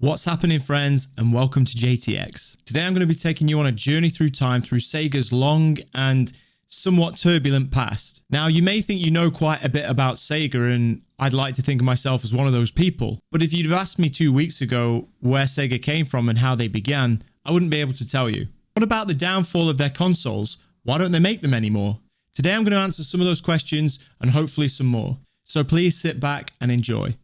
What's happening, friends, and welcome to JTX. Today I'm going to be taking you on a journey through time through Sega's long and somewhat turbulent past. Now, you may think you know quite a bit about Sega, and I'd like to think of myself as one of those people. But if you'd have asked me 2 weeks ago where Sega came from and how they began, I wouldn't be able to tell you. What about the downfall of their consoles? Why don't they make them anymore? Today I'm going to answer some of those questions and hopefully some more. So please sit back and enjoy.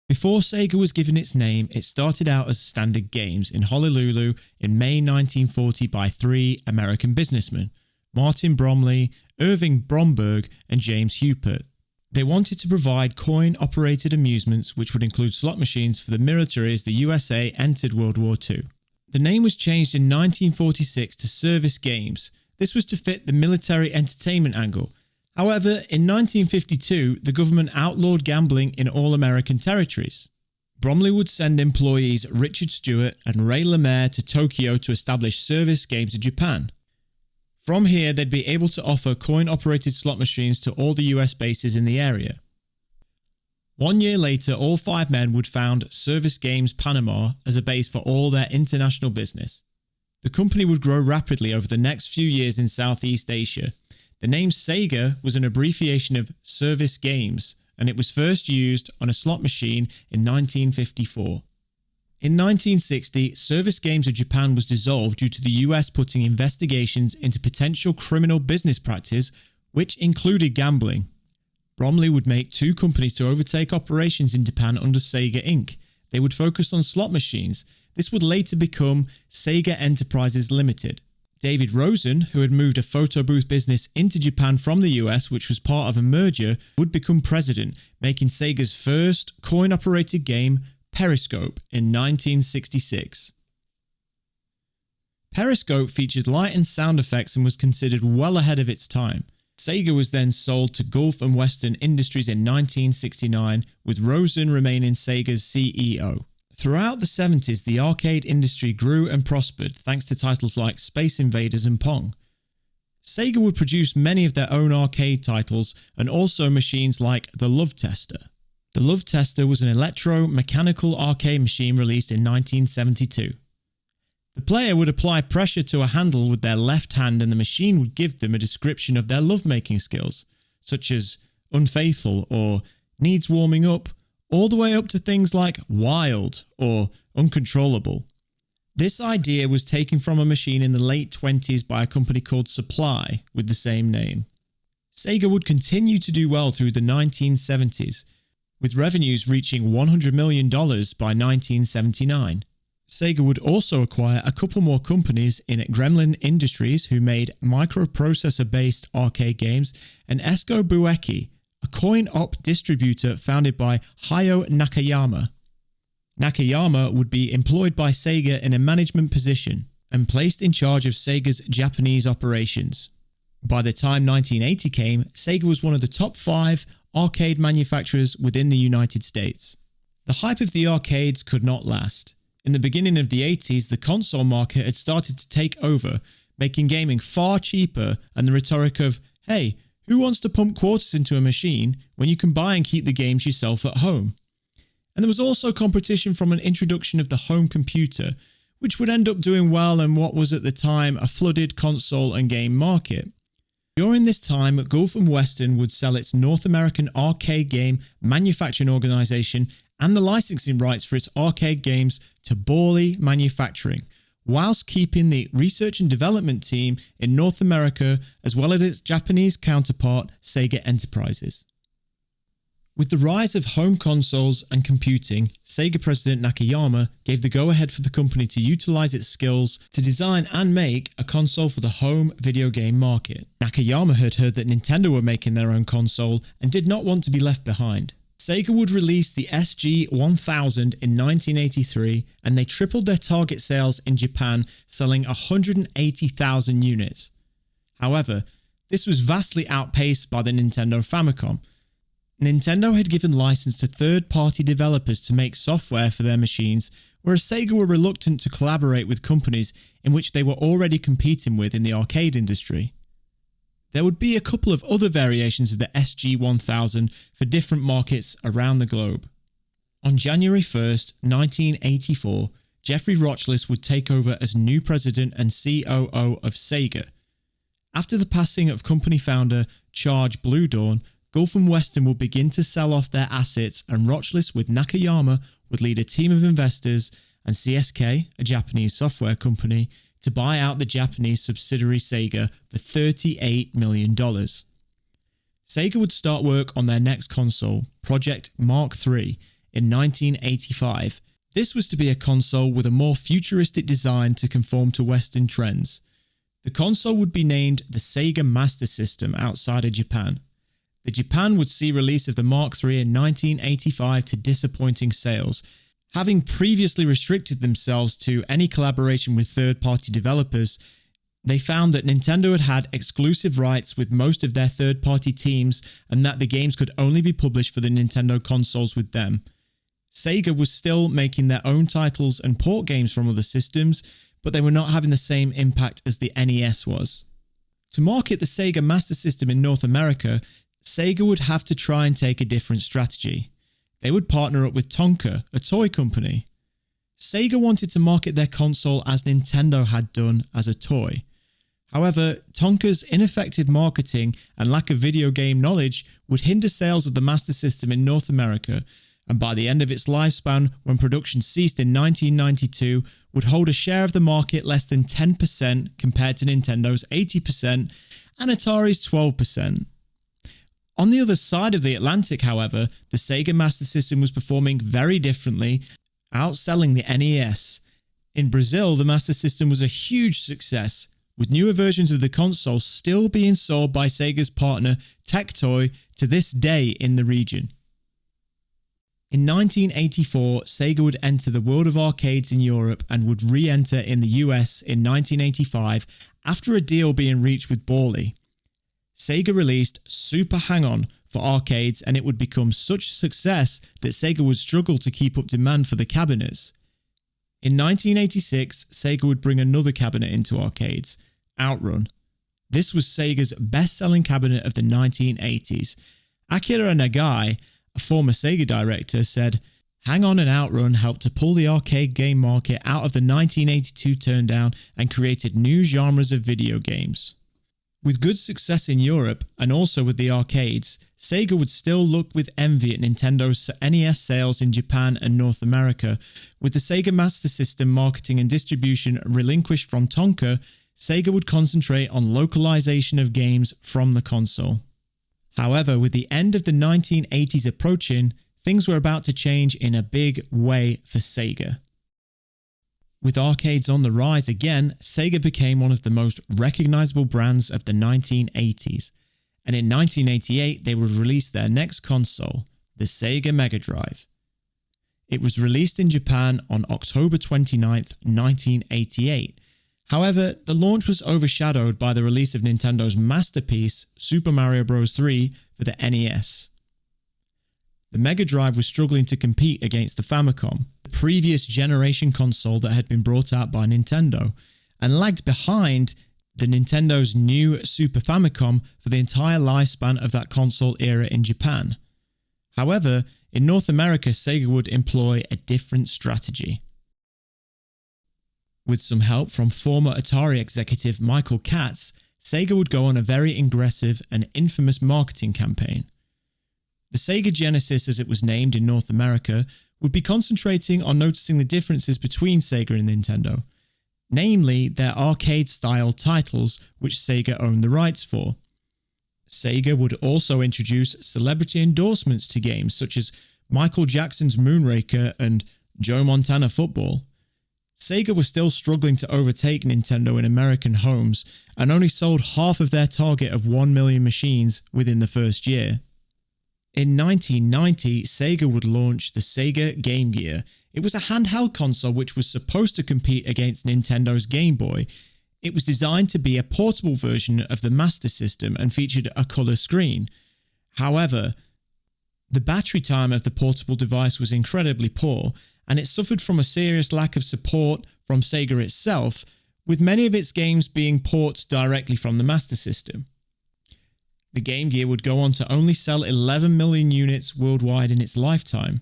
Before Sega was given its name, it started out as Standard Games in Honolulu in May 1940 by three American businessmen, Martin Bromley, Irving Bromberg, and James Hupert. They wanted to provide coin-operated amusements which would include slot machines for the military as the USA entered World War II. The name was changed in 1946 to Service Games. This was to fit the military entertainment angle. However, in 1952, the government outlawed gambling in all American territories. Bromley would send employees Richard Stewart and Ray Lemaire to Tokyo to establish Service Games in Japan. From here, they'd be able to offer coin-operated slot machines to all the US bases in the area. 1 year later, all five men would found Service Games Panama as a base for all their international business. The company would grow rapidly over the next few years in Southeast Asia. The name Sega was an abbreviation of Service Games, and it was first used on a slot machine in 1954. In 1960, Service Games of Japan was dissolved due to the US putting investigations into potential criminal business practice, which included gambling. Bromley would make two companies to overtake operations in Japan under Sega Inc. They would focus on slot machines. This would later become Sega Enterprises Limited. David Rosen, who had moved a photo booth business into Japan from the US, which was part of a merger, would become president, making Sega's first coin-operated game, Periscope, in 1966. Periscope featured light and sound effects and was considered well ahead of its time. Sega was then sold to Gulf and Western Industries in 1969, with Rosen remaining Sega's CEO. Throughout the 70s, the arcade industry grew and prospered thanks to titles like Space Invaders and Pong. Sega would produce many of their own arcade titles and also machines like the Love Tester. The Love Tester was an electro-mechanical arcade machine released in 1972. The player would apply pressure to a handle with their left hand and the machine would give them a description of their lovemaking skills, such as unfaithful or needs warming up, all the way up to things like wild or uncontrollable. This idea was taken from a machine in the late 20s by a company called Supply with the same name. Sega would continue to do well through the 1970s, with revenues reaching $100 million by 1979. Sega would also acquire a couple more companies in Gremlin Industries, who made microprocessor-based arcade games, and Esco Bueki, a coin-op distributor founded by Hayao Nakayama. Nakayama would be employed by Sega in a management position and placed in charge of Sega's Japanese operations. By the time 1980 came, Sega was one of the top 5 arcade manufacturers within the United States. The hype of the arcades could not last. In the beginning of the 80s, the console market had started to take over, making gaming far cheaper, and the rhetoric of, "Hey, who wants to pump quarters into a machine when you can buy and keep the games yourself at home?" And there was also competition from an introduction of the home computer, which would end up doing well in what was at the time a flooded console and game market. During this time, Gulf and Western would sell its North American arcade game manufacturing organization and the licensing rights for its arcade games to Borley Manufacturing, whilst keeping the research and development team in North America as well as its Japanese counterpart, Sega Enterprises. With the rise of home consoles and computing, Sega President Nakayama gave the go-ahead for the company to utilize its skills to design and make a console for the home video game market. Nakayama had heard that Nintendo were making their own console and did not want to be left behind. Sega would release the SG-1000 in 1983, and they tripled their target sales in Japan, selling 180,000 units. However, this was vastly outpaced by the Nintendo Famicom. Nintendo had given license to third-party developers to make software for their machines, whereas Sega were reluctant to collaborate with companies in which they were already competing with in the arcade industry. There would be a couple of other variations of the SG-1000 for different markets around the globe. On January 1st, 1984, Jeffrey Rochlis would take over as new president and COO of Sega. After the passing of company founder Charge Bluedorn, Gulf and Western would begin to sell off their assets, and Rochlis with Nakayama would lead a team of investors and CSK, a Japanese software company, to buy out the Japanese subsidiary Sega for $38 million. Sega would start work on their next console, Project Mark III, in 1985. This was to be a console with a more futuristic design to conform to Western trends. The console would be named the Sega Master System outside of Japan. The Japan would see release of the Mark III in 1985 to disappointing sales. Having previously restricted themselves to any collaboration with third-party developers, they found that Nintendo had exclusive rights with most of their third-party teams and that the games could only be published for the Nintendo consoles with them. Sega was still making their own titles and port games from other systems, but they were not having the same impact as the NES was. To market the Sega Master System in North America, Sega would have to try and take a different strategy. They would partner up with Tonka, a toy company. Sega wanted to market their console as Nintendo had done, as a toy. However, Tonka's ineffective marketing and lack of video game knowledge would hinder sales of the Master System in North America, and by the end of its lifespan, when production ceased in 1992, would hold a share of the market less than 10% compared to Nintendo's 80% and Atari's 12%. On the other side of the Atlantic, however, the Sega Master System was performing very differently, outselling the NES. In Brazil, the Master System was a huge success, with newer versions of the console still being sold by Sega's partner Tectoy to this day in the region. In 1984, Sega would enter the world of arcades in Europe and would re-enter in the US in 1985 after a deal being reached with Bally. Sega released Super Hang-On for arcades, and it would become such a success that Sega would struggle to keep up demand for the cabinets. In 1986, Sega would bring another cabinet into arcades, Outrun. This was Sega's best-selling cabinet of the 1980s. Akira Nagai, a former Sega director, said, "Hang-On and Outrun helped to pull the arcade game market out of the 1982 turndown and created new genres of video games." With good success in Europe and also with the arcades, Sega would still look with envy at Nintendo's NES sales in Japan and North America. With the Sega Master System marketing and distribution relinquished from Tonka, Sega would concentrate on localization of games from the console. However, with the end of the 1980s approaching, things were about to change in a big way for Sega. With arcades on the rise again, Sega became one of the most recognizable brands of the 1980s, and in 1988 they would release their next console, the Sega Mega Drive. It was released in Japan on October 29, 1988. However, the launch was overshadowed by the release of Nintendo's masterpiece, Super Mario Bros. 3 for the NES. The Mega Drive was struggling to compete against the Famicom, the previous generation console that had been brought out by Nintendo, and lagged behind the Nintendo's new Super Famicom for the entire lifespan of that console era in Japan. However, in North America, Sega would employ a different strategy. With some help from former Atari executive Michael Katz, Sega would go on a very aggressive and infamous marketing campaign. The Sega Genesis, as it was named in North America, would be concentrating on noticing the differences between Sega and Nintendo, namely their arcade-style titles which Sega owned the rights for. Sega would also introduce celebrity endorsements to games such as Michael Jackson's Moonraker and Joe Montana Football. Sega was still struggling to overtake Nintendo in American homes and only sold half of their target of 1 million machines within the first year. In 1990, Sega would launch the Sega Game Gear. It was a handheld console which was supposed to compete against Nintendo's Game Boy. It was designed to be a portable version of the Master System and featured a colour screen. However, the battery time of the portable device was incredibly poor, and it suffered from a serious lack of support from Sega itself, with many of its games being ports directly from the Master System. The Game Gear would go on to only sell 11 million units worldwide in its lifetime.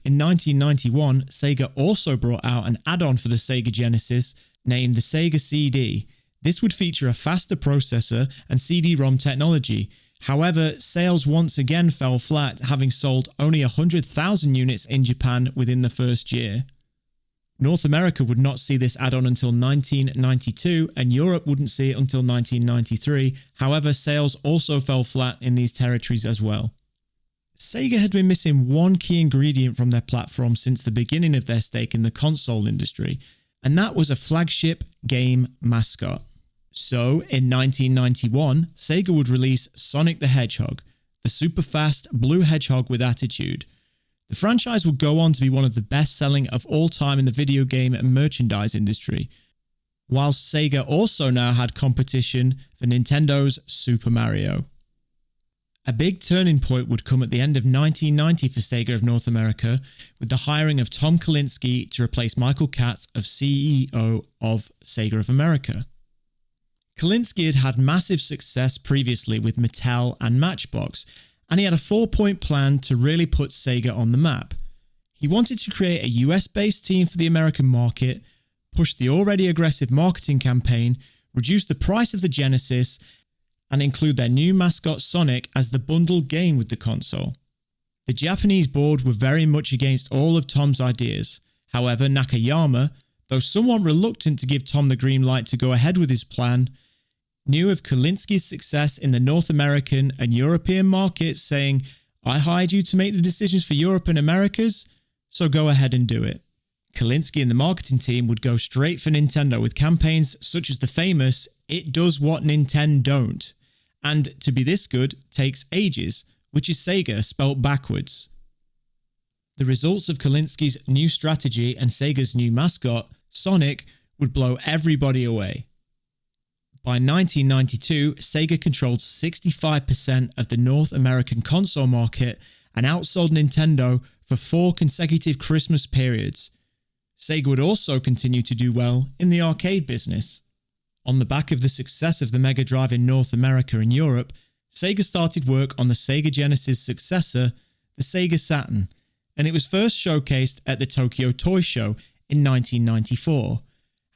in 1991, Sega also brought out an add-on for the Sega Genesis named the Sega CD. This would feature a faster processor and CD-ROM technology. However, sales once again fell flat, having sold only 100,000 units in Japan within the first year. North America would not see this add-on until 1992, and Europe wouldn't see it until 1993. However, sales also fell flat in these territories as well. Sega had been missing one key ingredient from their platform since the beginning of their stake in the console industry, and that was a flagship game mascot. So, in 1991, Sega would release Sonic the Hedgehog, the super fast blue hedgehog with attitude. The franchise would go on to be one of the best-selling of all time in the video game and merchandise industry, whilst Sega also now had competition for Nintendo's Super Mario. A big turning point would come at the end of 1990 for Sega of North America, with the hiring of Tom Kalinske to replace Michael Katz as CEO of Sega of America. Kalinske had had massive success previously with Mattel and Matchbox, and he had a 4-point plan to really put Sega on the map. He wanted to create a US-based team for the American market, push the already aggressive marketing campaign, reduce the price of the Genesis, and include their new mascot Sonic as the bundled game with the console. The Japanese board were very much against all of Tom's ideas. However, Nakayama, though somewhat reluctant to give Tom the green light to go ahead with his plan, knew of Kalinske's success in the North American and European markets, saying, "I hired you to make the decisions for Europe and Americas, so go ahead and do it." Kalinske and the marketing team would go straight for Nintendo with campaigns such as the famous "It does what Nintendo don't," and to be this good takes ages, which is Sega spelt backwards. The results of Kalinske's new strategy and Sega's new mascot, Sonic, would blow everybody away. By 1992, Sega controlled 65% of the North American console market and outsold Nintendo for 4 consecutive Christmas periods. Sega would also continue to do well in the arcade business. On the back of the success of the Mega Drive in North America and Europe, Sega started work on the Sega Genesis successor, the Sega Saturn, and it was first showcased at the Tokyo Toy Show in 1994.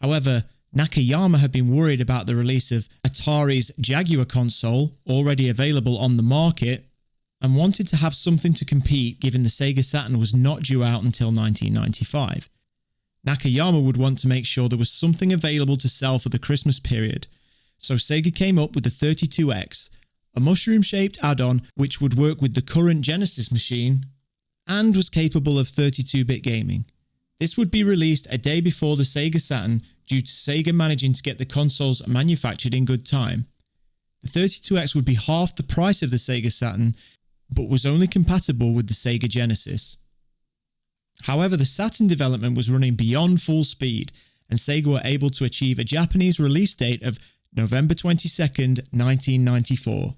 However, Nakayama had been worried about the release of Atari's Jaguar console, already available on the market, and wanted to have something to compete given the Sega Saturn was not due out until 1995. Nakayama would want to make sure there was something available to sell for the Christmas period, so Sega came up with the 32X, a mushroom-shaped add-on which would work with the current Genesis machine and was capable of 32-bit gaming. This would be released a day before the Sega Saturn due to Sega managing to get the consoles manufactured in good time. The 32X would be half the price of the Sega Saturn, but was only compatible with the Sega Genesis. However, the Saturn development was running beyond full speed, and Sega were able to achieve a Japanese release date of November 22nd, 1994.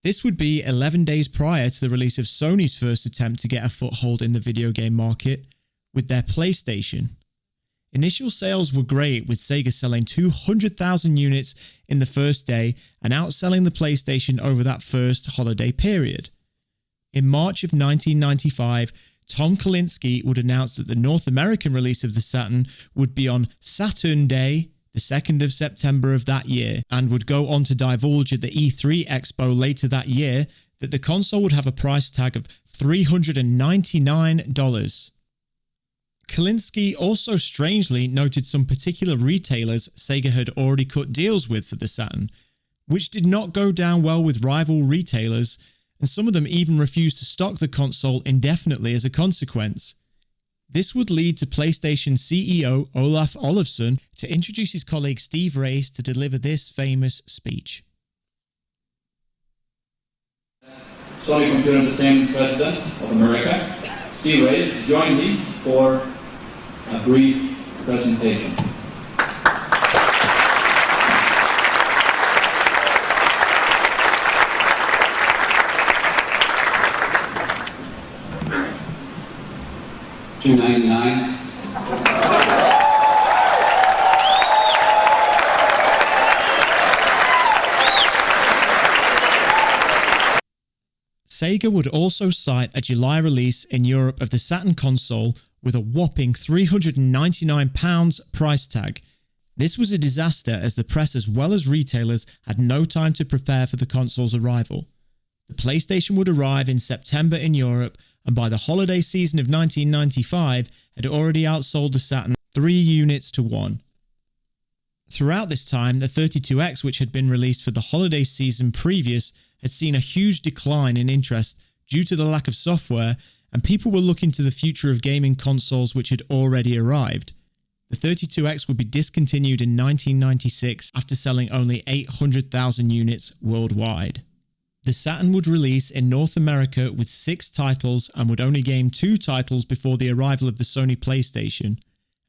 This would be 11 days prior to the release of Sony's first attempt to get a foothold in the video game market, with their PlayStation. Initial sales were great, with Sega selling 200,000 units in the first day and outselling the PlayStation over that first holiday period. In March of 1995, Tom Kalinske would announce that the North American release of the Saturn would be on Saturn Day, the 2nd of September of that year, and would go on to divulge at the E3 Expo later that year that the console would have a price tag of $399. Kalinske also strangely noted some particular retailers Sega had already cut deals with for the Saturn, which did not go down well with rival retailers, and some of them even refused to stock the console indefinitely as a consequence. This would lead to PlayStation CEO Olaf Olofsson to introduce his colleague Steve Race to deliver this famous speech. Sony Computer Entertainment President of America, Steve Race, join me for a brief presentation. $299. Sega would also cite a July release in Europe of the Saturn console with a whopping £399 price tag. This was a disaster as the press as well as retailers had no time to prepare for the console's arrival. The PlayStation would arrive in September in Europe, and by the holiday season of 1995 had already outsold the Saturn 3 units to 1. Throughout this time, the 32X, which had been released for the holiday season previous, had seen a huge decline in interest due to the lack of software, and people were looking to the future of gaming consoles which had already arrived. The 32X would be discontinued in 1996 after selling only 800,000 units worldwide. The Saturn would release in North America with 6 titles and would only gain 2 titles before the arrival of the Sony PlayStation,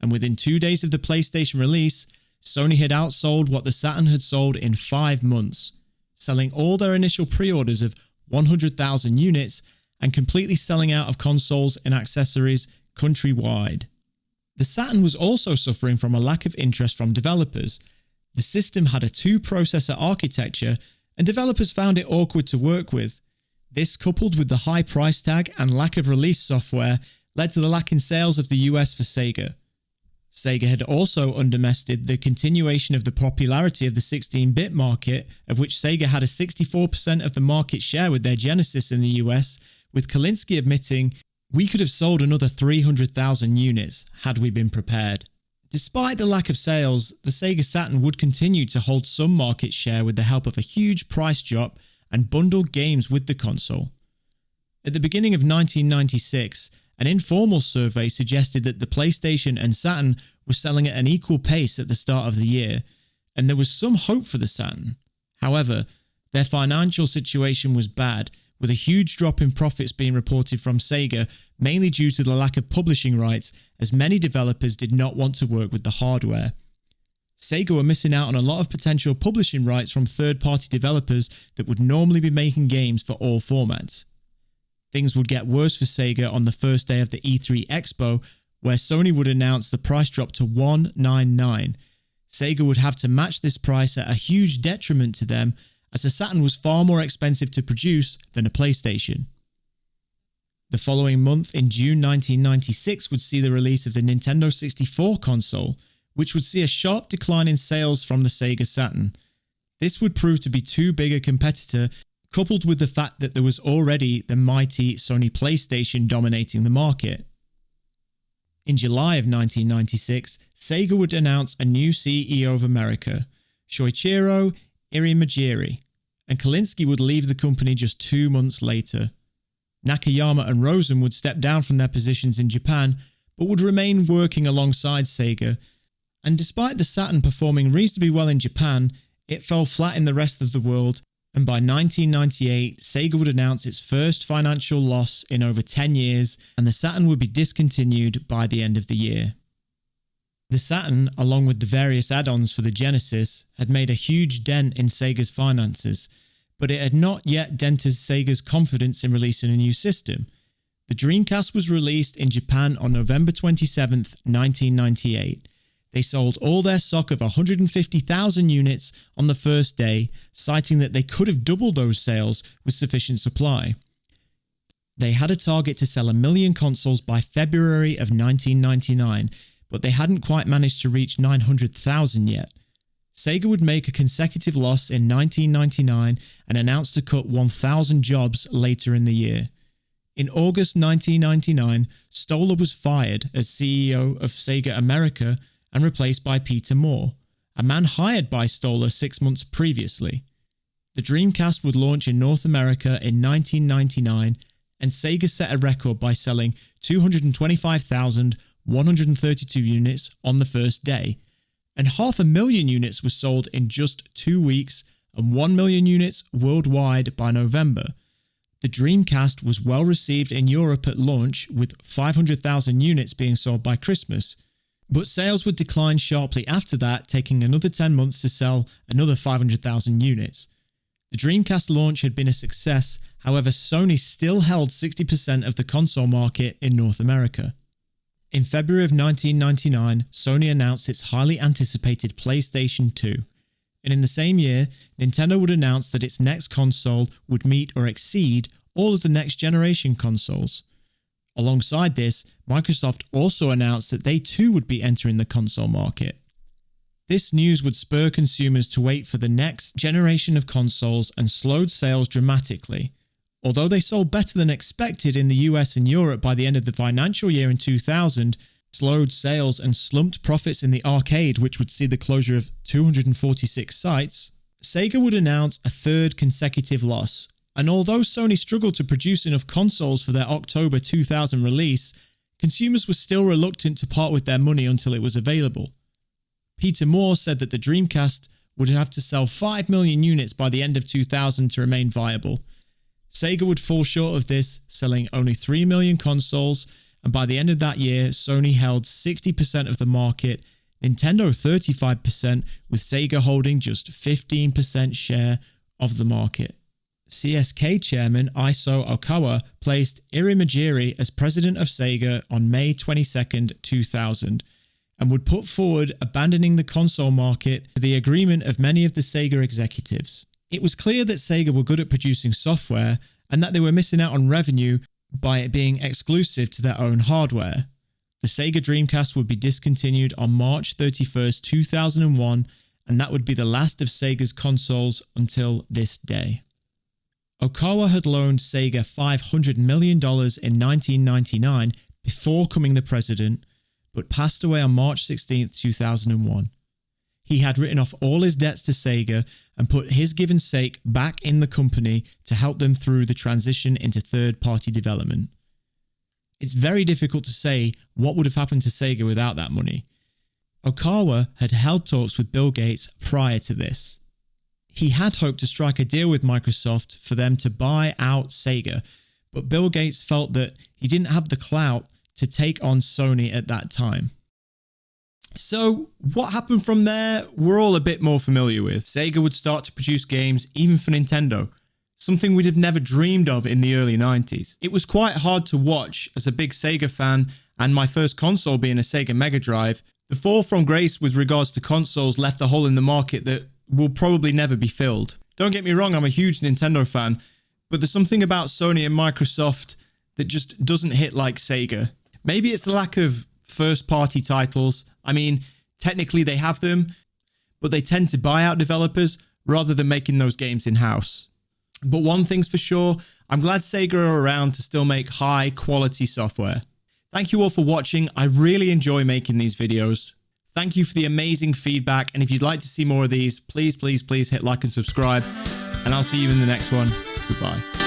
and within 2 days of the PlayStation release, Sony had outsold what the Saturn had sold in 5 months, selling all their initial pre-orders of 100,000 units and completely selling out of consoles and accessories countrywide. The Saturn was also suffering from a lack of interest from developers. The system had a 2-processor architecture, and developers found it awkward to work with. This, coupled with the high price tag and lack of release software, led to the lack in sales of the US for Sega. Sega had also underestimated the continuation of the popularity of the 16-bit market, of which Sega had a 64% of the market share with their Genesis in the US, with Kalinske admitting, "We could have sold another 300,000 units had we been prepared." Despite the lack of sales, the Sega Saturn would continue to hold some market share with the help of a huge price drop and bundled games with the console. At the beginning of 1996, an informal survey suggested that the PlayStation and Saturn were selling at an equal pace at the start of the year, and there was some hope for the Saturn. However, their financial situation was bad, with a huge drop in profits being reported from Sega, mainly due to the lack of publishing rights, as many developers did not want to work with the hardware. Sega were missing out on a lot of potential publishing rights from third-party developers that would normally be making games for all formats. Things would get worse for Sega on the first day of the E3 Expo, where Sony would announce the price drop to $199. Sega would have to match this price at a huge detriment to them, as the Saturn was far more expensive to produce than a PlayStation. The following month, in June 1996, would see the release of the Nintendo 64 console, which would see a sharp decline in sales from the Sega Saturn. This would prove to be too big a competitor, coupled with the fact that there was already the mighty Sony PlayStation dominating the market. In July of 1996, Sega would announce a new CEO of America, Shoichiro Irimajiri, and Kalinske would leave the company just 2 months later. Nakayama and Rosen would step down from their positions in Japan, but would remain working alongside Sega, and despite the Saturn performing reasonably well in Japan, it fell flat in the rest of the world, and by 1998, Sega would announce its first financial loss in over 10 years, and the Saturn would be discontinued by the end of the year. The Saturn, along with the various add-ons for the Genesis, had made a huge dent in Sega's finances, but it had not yet dented Sega's confidence in releasing a new system. The Dreamcast was released in Japan on November 27, 1998. They sold all their stock of 150,000 units on the first day, citing that they could have doubled those sales with sufficient supply. They had a target to sell 1 million consoles by February of 1999, but they hadn't quite managed to reach 900,000 yet. Sega would make a consecutive loss in 1999 and announced to cut 1,000 jobs later in the year. In August 1999, Stoller was fired as CEO of Sega America and replaced by Peter Moore, a man hired by Stoller 6 months previously. The Dreamcast would launch in North America in 1999, and Sega set a record by selling 225,132 units on the first day, and 500,000 units were sold in just 2 weeks and 1 million units worldwide by November. The Dreamcast was well received in Europe at launch, with 500,000 units being sold by Christmas, but sales would decline sharply after that, taking another 10 months to sell another 500,000 units. The Dreamcast launch had been a success, however Sony still held 60% of the console market in North America. In February of 1999, Sony announced its highly anticipated PlayStation 2, and in the same year, Nintendo would announce that its next console would meet or exceed all as the next generation consoles. Alongside this, Microsoft also announced that they too would be entering the console market. This news would spur consumers to wait for the next generation of consoles and slowed sales dramatically. Although they sold better than expected in the US and Europe by the end of the financial year in 2000, slowed sales and slumped profits in the arcade, which would see the closure of 246 sites, Sega would announce a third consecutive loss. And although Sony struggled to produce enough consoles for their October 2000 release, consumers were still reluctant to part with their money until it was available. Peter Moore said that the Dreamcast would have to sell 5 million units by the end of 2000 to remain viable. Sega would fall short of this, selling only 3 million consoles, and by the end of that year, Sony held 60% of the market, Nintendo 35%, with Sega holding just 15% share of the market. CSK chairman Isao Okawa placed Irimajiri as president of Sega on May 22, 2000, and would put forward abandoning the console market to the agreement of many of the Sega executives. It was clear that Sega were good at producing software and that they were missing out on revenue by it being exclusive to their own hardware. The Sega Dreamcast would be discontinued on March 31st, 2001, and that would be the last of Sega's consoles until this day. Okawa had loaned Sega $500 million in 1999 before becoming the president, but passed away on March 16, 2001. He had written off all his debts to Sega and put his given stake back in the company to help them through the transition into third-party development. It's very difficult to say what would have happened to Sega without that money. Okawa had held talks with Bill Gates prior to this. He had hoped to strike a deal with Microsoft for them to buy out Sega, but Bill Gates felt that he didn't have the clout to take on Sony at that time. So, what happened from there, we're all a bit more familiar with. Sega would start to produce games even for Nintendo, something we'd have never dreamed of in the early 90s. It was quite hard to watch as a big Sega fan, and my first console being a Sega Mega Drive. The fall from grace with regards to consoles left a hole in the market that will probably never be filled. Don't get me wrong, I'm a huge Nintendo fan, but there's something about Sony and Microsoft that just doesn't hit like Sega. Maybe it's the lack of first-party titles. I mean, technically they have them, but they tend to buy out developers rather than making those games in-house. But one thing's for sure, I'm glad Sega are around to still make high-quality software. Thank you all for watching. I really enjoy making these videos. Thank you for the amazing feedback, and if you'd like to see more of these, please hit like and subscribe, and I'll see you in the next one. Goodbye.